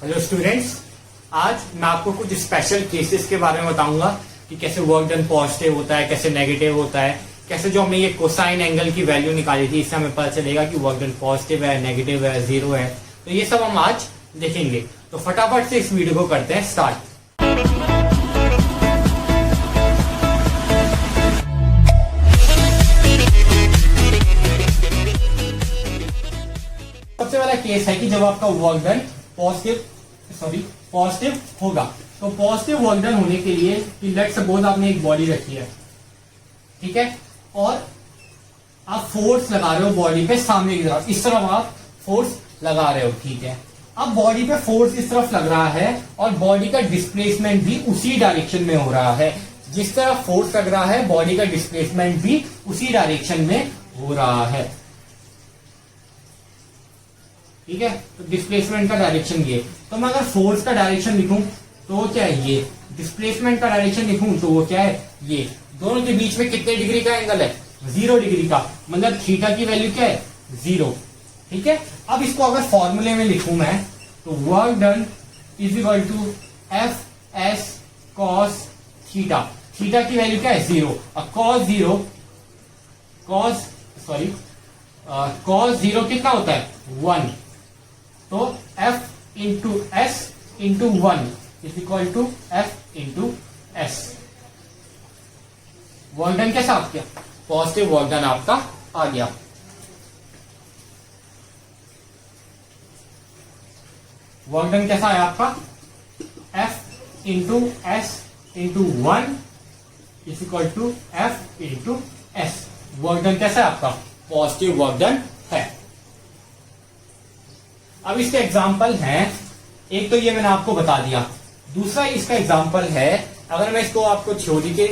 Hello students, आज मैं आपको कुछ स्पेशल केसेस के बारे में बताऊंगा कि कैसे वर्क डन पॉजिटिव होता है, कैसे नेगेटिव होता है, कैसे जो हमने ये कोसाइन एंगल की वैल्यू निकाली थी इससे हमें पता चलेगा कि वर्क डन पॉजिटिव है, नेगेटिव है, जीरो है। तो ये सब हम आज देखेंगे। तो फटाफट से इस वीडियो को करते हैं स्टार्ट। सबसे पहला केस है कि जब आपका वर्क डन पॉजिटिव होगा। तो पॉजिटिव वर्क डन होने के लिए कि लेट्स सपोज आपने एक बॉडी रखी है, ठीक है, और आप फोर्स लगा रहे हो बॉडी पे सामने की तरफ, इस तरफ आप फोर्स लगा रहे हो, ठीक है। अब बॉडी पे फोर्स इस तरफ लग रहा है और बॉडी का डिस्प्लेसमेंट भी उसी डायरेक्शन में हो रहा है। जिस तरफ फोर्स लग रहा है बॉडी का डिस्प्लेसमेंट भी उसी डायरेक्शन में हो रहा है, ठीक है। तो डिस्प्लेसमेंट का डायरेक्शन ये, तो मैं अगर फोर्स का डायरेक्शन लिखूं तो वो क्या है, ये। डिस्प्लेसमेंट का डायरेक्शन लिखूं तो वो क्या है, ये। दोनों के बीच में कितने डिग्री का एंगल है, 0 डिग्री का, मतलब थीटा की वैल्यू क्या है, 0, ठीक है। अब इसको अगर फॉर्मूले में लिखूं मैं तो work done is equal to F S cos theta. Theta की वैल्यू क्या है, 0, और कॉस 0 कितना होता है, 1। तो F into S into 1 is equal to F into S. Work done कैसा आ गया, पॉजिटिव वर्क डन आपका आ गया। वर्क डन कैसा है आपका, F into S into 1 is equal to F into S. Work done कैसा है आपका, पॉजिटिव वर्क डन है। अब इसके एग्जाम्पल हैं, एक तो ये मैंने आपको बता दिया, दूसरा इसका एग्जाम्पल है, अगर मैं इसको आपको थ्योरी के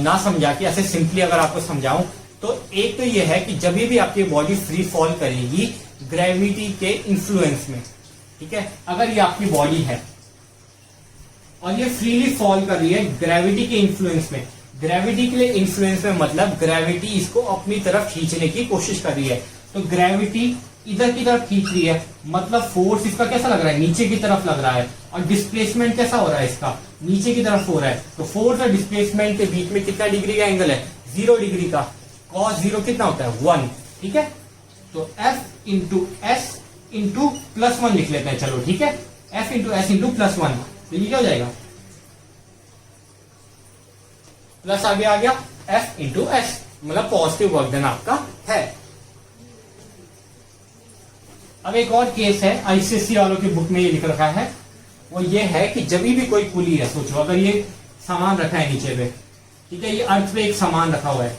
ना समझा के ऐसे सिंपली अगर आपको समझाऊं तो एक तो ये है कि जब भी आपकी बॉडी फ्री फॉल करेगी ग्रेविटी के इन्फ्लुएंस में, ठीक है। अगर ये आपकी बॉडी है और ये फ्रीली फॉल कर रही है ग्रेविटी के इन्फ्लुएंस में, ग्रेविटी के लिए इन्फ्लुएंस में मतलब ग्रेविटी इसको अपनी तरफ खींचने की कोशिश कर रही है, तो ग्रेविटी इधर की तरफ खींच रही है, मतलब फोर्स इसका कैसा लग रहा है, नीचे की तरफ लग रहा है, और डिस्प्लेसमेंट कैसा हो रहा है, इसका नीचे की तरफ हो रहा है। तो फोर्स और डिस्प्लेसमेंट के बीच में कितना डिग्री का एंगल है, 0 डिग्री का। कॉस 0 कितना होता है, 1, ठीक है। तो एफ इंटू एस इंटू +1 लिख लेते हैं, चलो ठीक है। एफ इंटू एस इंटू +1, तो ये क्या हो जाएगा, प्लस आगे आ गया एफ इंटू एस, मतलब पॉजिटिव वर्क डन आपका है। अब एक और केस है, आईसीएसई वालों की बुक में ये लिख रखा है, वो ये है कि जब भी कोई पुली है, सोचो अगर ये सामान रखा है नीचे पे, ठीक है, ये अर्थ पे एक सामान रखा हुआ है,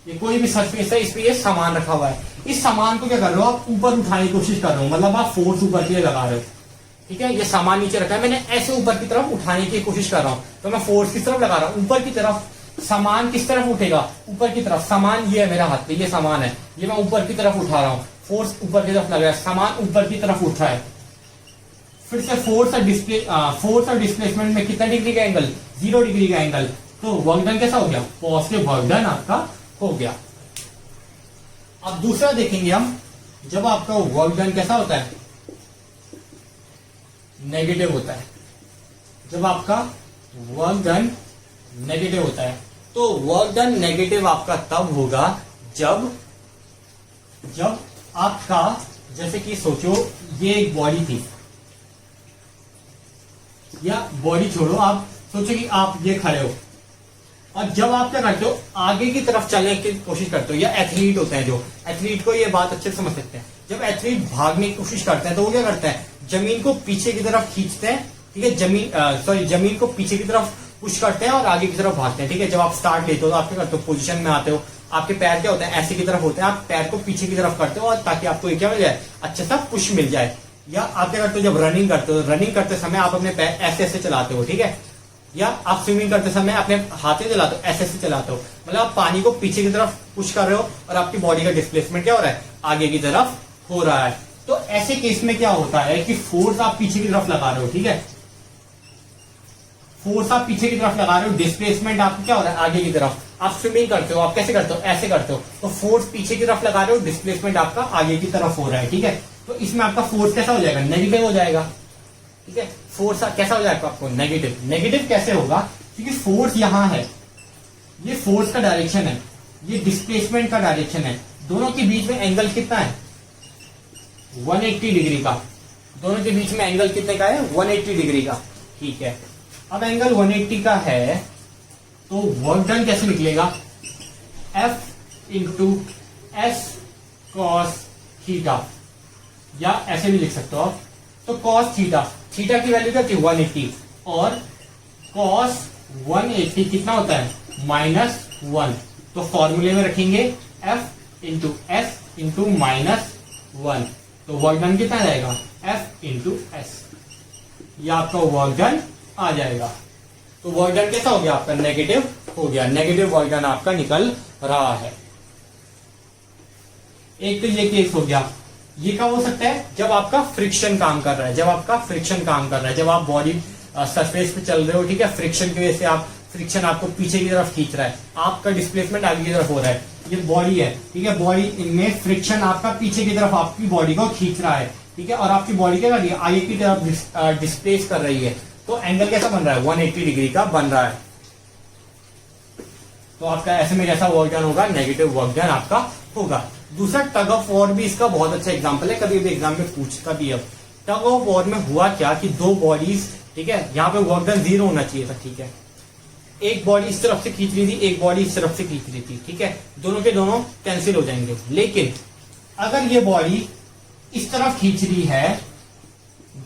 ये कोई भी सरफेस है, इस पे ये सामान रखा हुआ है। इस सामान को क्या कर रहे हो आप, ऊपर उठाने की कोशिश कर रहे हो, मतलब आप फोर्स ऊपर के लिए लगा रहे हो, ठीक है। ये सामान नीचे रखा है, मैंने ऐसे ऊपर की तरफ उठाने की कोशिश कर रहा हूं, तो मैं फोर्स किस तरफ लगा रहा हूं, ऊपर की तरफ। सामान किस तरफ उठेगा, ऊपर की तरफ। सामान ये है मेरा हाथ पे, ये सामान है, ये मैं ऊपर की तरफ उठा रहा हूं, फोर्स ऊपर की तरफ लग रहा है, सामान ऊपर की तरफ उठा है। फिर से फोर्स और डिस्प्लेसमेंट में कितना डिग्री का एंगल, 0 डिग्री का एंगल। तो वर्क डन कैसा हो गया, पॉजिटिव वर्क डन आपका हो गया। अब दूसरा देखेंगे हम, जब आपका वर्क डन कैसा होता है, नेगेटिव होता है। जब आपका वर्क डन नेगेटिव होता है, तो वर्क डन नेगेटिव आपका तब होगा जब आपका, जैसे कि सोचो ये एक बॉडी थी, या बॉडी छोड़ो, आप सोचो कि आप ये खड़े हो और जब आप क्या करते हो, आगे की तरफ चलने की कोशिश करते हो, या एथलीट होते हैं, जो एथलीट को ये बात अच्छे से समझ सकते हैं, जब एथलीट भागने की कोशिश करते हैं तो वो क्या करते हैं, जमीन को पीछे की तरफ खींचते हैं, ठीक है, जमीन को पीछे की तरफ पुश करते हैं और आगे की तरफ भागते हैं, ठीक है। जब आप स्टार्ट लेते हो तो आप क्या करते हो, पोजीशन में आते हो, आपके पैर क्या होते हैं, ऐसे की तरफ होते हैं, आप पैर को पीछे की तरफ करते हो और ताकि आपको क्या मिल जाए, अच्छा सा पुश मिल जाए। या आप क्या करते हो, जब रनिंग करते हो, रनिंग करते समय आप अपने पैर ऐसे ऐसे चलाते हो, ठीक है। या आप स्विमिंग करते समय अपने हाथें चलाते हो, ऐसे ऐसे चलाते हो, मतलब आप पानी को पीछे की तरफ पुश कर रहे हो और आपकी बॉडी का डिस्प्लेसमेंट क्या हो रहा है, आगे की तरफ हो रहा है। तो ऐसे केस में क्या होता है कि फोर्स आप पीछे की तरफ लगा रहे हो, ठीक है, फोर्स आप पीछे की तरफ लगा रहे हो, डिस्प्लेसमेंट आपको क्या हो रहा है, आगे की तरफ। आप स्विमिंग करते हो, आप कैसे करते हो, ऐसे करते हो, तो फोर्स पीछे की तरफ लगा रहे हो, डिस्प्लेसमेंट आपका आगे की तरफ हो रहा है, ठीक है। तो इसमें आपका फोर्स कैसा हो जाएगा, नेगेटिव हो जाएगा। ठीक है, फोर्स कैसा हो जाएगा आपको, नेगेटिव। नेगेटिव कैसे होगा, क्योंकि फोर्स यहां है, ये फोर्स का डायरेक्शन है, ये डिस्प्लेसमेंट का डायरेक्शन है, दोनों के बीच में एंगल कितना है, 180 डिग्री का। दोनों के बीच में एंगल कितने का है, 180 डिग्री का। ठीक है, अब एंगल 180 का है तो वर्क डन कैसे निकलेगा, F into S cos theta, या ऐसे भी लिख सकते हो आप। तो कॉस थीटा, थीटा की वैल्यू क्या थी, 180, और कॉस 180 कितना होता है, -1। तो फॉर्मूले में रखेंगे F इंटू एस इंटू -1, तो वर्क डन कितना आ जाएगा, F इंटू एस। ये आपका वर्क डन आ जाएगा। तो वर्क डन कैसा हो गया आपका, नेगेटिव हो गया। नेगेटिव वर्क डन आपका निकल रहा है। एक तो ये केस हो गया। ये क्या हो सकता है, जब आपका फ्रिक्शन काम कर रहा है, जब आपका फ्रिक्शन काम कर रहा है, जब आप बॉडी सरफेस पे चल रहे हो, ठीक है, फ्रिक्शन की वजह से आप, फ्रिक्शन आपको पीछे की तरफ खींच रहा है, आपका डिस्प्लेसमेंट आगे की तरफ हो रहा है। ये बॉडी है, ठीक है, बॉडी इनमें फ्रिक्शन आपका पीछे की तरफ आपकी बॉडी को खींच रहा है, ठीक है, और आपकी बॉडी क्या कर रही है, आगे की तरफ डिस्प्लेस कर रही है। तो एंगल कैसा बन रहा है, 180 डिग्री का बन रहा है। तो आपका ऐसे में जैसा वर्क डन होगा, नेगेटिव वर्क डन आपका होगा। दूसरा टग ऑफ वॉर भी इसका बहुत अच्छा एग्जांपल है, कभी भी एग्जाम में पूछता भी है। टग ऑफ वॉर में हुआ क्या कि दो बॉडीज, ठीक है, यहाँ पे वर्क डन 0 होना चाहिए था, ठीक है, एक बॉडी इस तरफ से खींच रही थी, एक बॉडी इस तरफ से खींच रही थी, ठीक है, दोनों के दोनों कैंसिल हो जाएंगे। लेकिन अगर ये बॉडी इस तरफ खींच रही है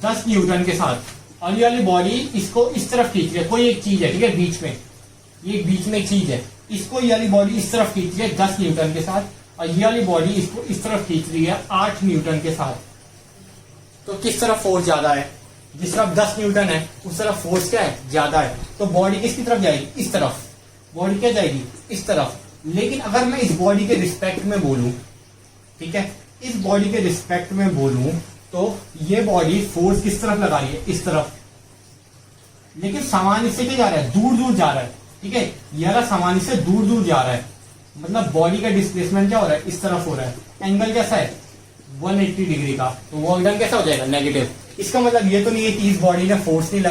10 न्यूटन के साथ, और ये वाली बॉडी इसको इस तरफ खींच रही है, कोई एक चीज है, ठीक है, बीच में, ये बीच में एक चीज है, इसको ये वाली बॉडी इस तरफ खींच रही है 10 न्यूटन के साथ, और ये वाली बॉडी इसको इस तरफ खींच रही है 8 न्यूटन के साथ। तो किस तरफ फोर्स ज्यादा है, जिस तरफ 10 न्यूटन है उस तरफ फोर्स क्या है, ज्यादा है। तो बॉडी किसकी तरफ जाएगी, इस तरफ, बॉडी क्या जाएगी, इस तरफ। लेकिन अगर मैं इस बॉडी के रिस्पेक्ट में बोलूं, ठीक है, इस बॉडी के रिस्पेक्ट में बोलूं, तो ये बॉडी फोर्स किस तरफ लगा रही है, इस तरफ। लेकिन सामान इससे क्या जा रहा है, दूर दूर जा रहा है, ठीक है, ये वाला सामान इससे दूर दूर जा रहा है, मतलब बॉडी का डिस्प्लेसमेंट क्या हो रहा है, इस तरफ हो रहा है। एंगल कैसा है, 180 डिग्री का। तो वर्क डन कैसा हो जाएगा, नेगेटिव। इसका मतलब ये तो नहीं है कि इस बॉडी ने फोर्स नहीं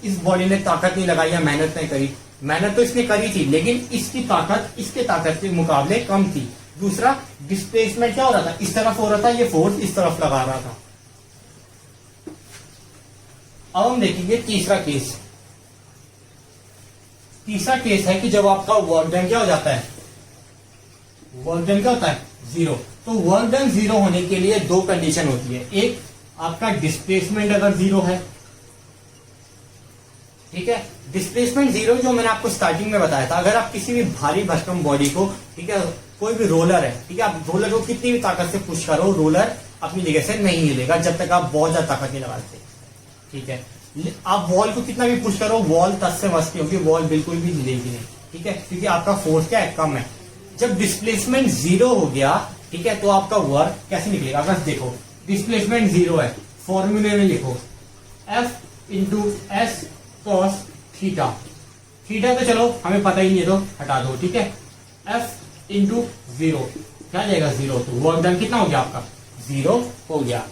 इस बॉडी ने ताकत नहीं लगाई या मेहनत नहीं करी, मेहनत तो इसने करी थी, लेकिन इसकी ताकत इसके ताकत के मुकाबले कम थी। दूसरा, डिस्प्लेसमेंट क्या हो रहा था, इस तरफ हो रहा था, ये फोर्स इस तरफ लगा रहा था। अब हम देखेंगे तीसरा केस। तीसरा केस है कि जब आपका वर्क डन क्या हो जाता है, वर्क डन क्या होता है, 0। तो वर्क डन 0 होने के लिए दो कंडीशन होती है। एक, आपका डिस्प्लेसमेंट अगर 0 है, ठीक है, डिस्प्लेसमेंट 0 जो मैंने आपको स्टार्टिंग में बताया था। अगर आप किसी भी भारी भरकम बॉडी को, ठीक है, कोई भी रोलर है, ठीक है, आप रोलर को कितनी भी ताकत से पुश करो, रोलर अपनी जगह से नहीं हिलेगा जब तक आप बहुत ज्यादा ताकत नहीं लगाते, ठीक है। आप वॉल को कितना भी पुश करो, वॉल तस से मस की होगी, वॉल बिल्कुल भी हिलेगी नहीं, ठीक है, क्योंकि आपका फोर्स क्या है, कम है। जब डिस्प्लेसमेंट 0 हो गया, ठीक है, तो आपका वर्क कैसे निकलेगा, अगर देखो डिस्प्लेसमेंट 0 है, फॉर्मूले में लिखो F into S cos theta. Theta तो चलो हमें पता ही नहीं है, तो हटा दो, ठीक है। F इंटू 0 क्या आ जाएगा, 0। तो वर्क डन कितना हो गया आपका, 0 हो गया।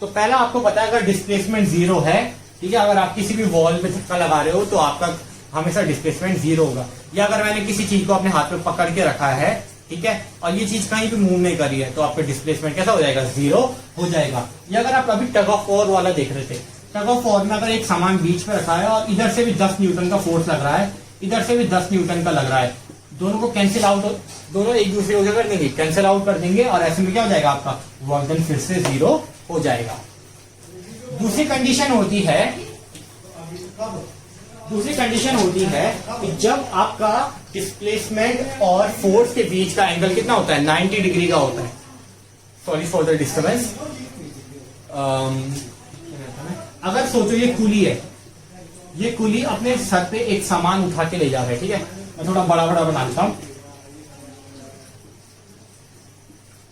तो पहला आपको पता है, अगर डिस्प्लेसमेंट 0 है, ठीक है, अगर आप किसी भी वॉल पे धक्का लगा रहे हो तो आपका हमेशा डिस्प्लेसमेंट 0 होगा। या अगर मैंने किसी चीज को अपने हाथ में पकड़ के रखा है, ठीक है, और ये चीज कहीं भी मूव नहीं कर रही है, तो आपका डिस्प्लेसमेंट कैसा हो जाएगा, 0 हो जाएगा। या अगर आप अभी टग ऑफ वॉर वाला देख रहे थे, टग ऑफ वॉर में अगर एक सामान बीच में रखा है और इधर से भी 10 न्यूटन का फोर्स लग रहा है, इधर से भी 10 न्यूटन का लग रहा है, दोनों को कैंसिल आउट, दोनों एक दूसरे को क्या कर देंगे, कैंसिल आउट कर देंगे, और ऐसे में क्या हो जाएगा, आपका वर्क डन फिर से 0 हो जाएगा। दूसरी कंडीशन होती है कि जब आपका डिस्प्लेसमेंट और फोर्स के बीच का एंगल कितना होता है, 90 डिग्री का होता है। Sorry for the disturbance. अगर सोचो ये कुली है, ये कुली अपने सर पे एक सामान उठा के ले जा रहा है, ठीक है, मैं थोड़ा बड़ा बड़ा बना देता हूं।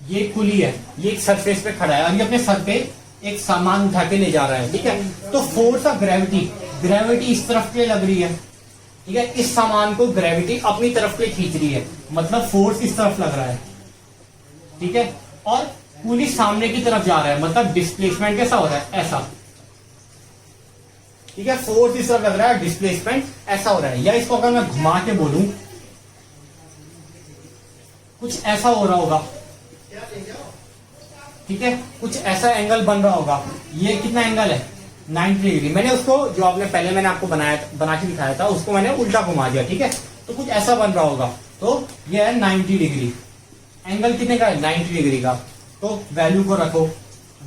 ये कुली है, ये एक सरफेस पे खड़ा है और ये अपने सर पे एक सामान उठा के ले जा रहा है, ठीक है। तो फोर्स ऑफ ग्रेविटी इस तरफ के लग रही है, ठीक है, इस सामान को ग्रेविटी अपनी तरफ के खींच रही है, मतलब फोर्स इस तरफ लग रहा है, ठीक है। और पुली सामने की तरफ जा रहा है, मतलब डिस्प्लेसमेंट कैसा हो रहा है, ऐसा। ठीक है, फोर्स इस तरफ लग रहा है, डिस्प्लेसमेंट ऐसा हो रहा है। या इसको अगर मैं घुमा के बोलूं, कुछ ऐसा हो रहा होगा। ठीक है, कुछ ऐसा एंगल बन रहा होगा। ये कितना एंगल है, 90 डिग्री। मैंने उसको, जो आपने पहले मैंने आपको बना के दिखाया था, उसको मैंने उल्टा घुमा दिया। ठीक है, तो कुछ ऐसा बन रहा होगा। तो ये है 90 डिग्री। एंगल कितने का है, 90 डिग्री का। तो वैल्यू को रखो,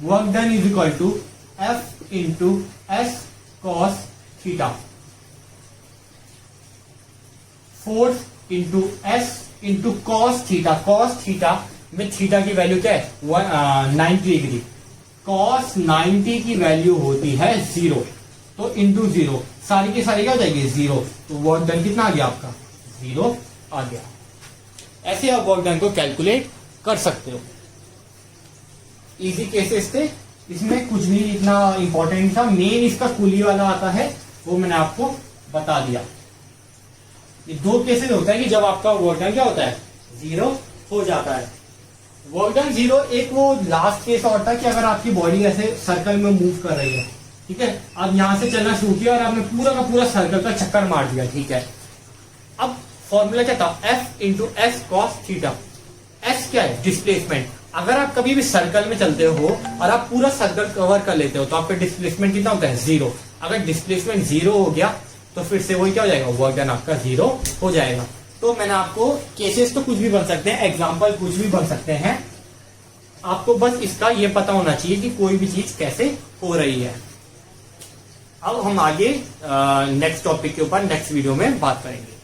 work done is equal to F into S cos theta, force into S into cos theta. Cos theta में थीटा की वैल्यू क्या है, 90 डिग्री। कॉस 90 की वैल्यू होती है 0, तो इंटू 0, सारी की सारी क्या हो जाएगी, 0। तो वर्क डन कितना आ गया आपका, 0 आ गया। ऐसे आप वर्क डन को कैलकुलेट कर सकते हो। इजी केसेस थे, इसमें कुछ भी इतना इंपॉर्टेंट नहीं था। मेन इसका कुली वाला आता है, वो मैंने आपको बता दिया। ये 2 केसेस होता है कि जब आपका वर्क डन क्या होता है, 0 हो जाता है। वर्क डन 0 एक वो लास्ट केस होता है कि अगर आपकी बॉडी ऐसे सर्कल में मूव कर रही है। ठीक है, अब यहां से चलना शुरू किया और आपने पूरा का पूरा सर्कल का चक्कर मार दिया। ठीक है, अब फॉर्मूला क्या था, F into S cos theta. S क्या है, डिस्प्लेसमेंट। अगर आप कभी भी सर्कल में चलते हो और आप पूरा सर्कल कवर कर लेते हो तो आपका डिस्प्लेसमेंट कितना होता है, 0। अगर डिस्प्लेसमेंट 0 हो गया तो फिर से वही क्या हो जाएगा, वर्क डन आपका 0 हो जाएगा। तो मैंने आपको, केसेस तो कुछ भी बन सकते हैं, एग्जाम्पल कुछ भी बन सकते हैं, आपको बस इसका ये पता होना चाहिए कि कोई भी चीज कैसे हो रही है। अब हम आगे नेक्स्ट टॉपिक के ऊपर नेक्स्ट वीडियो में बात करेंगे।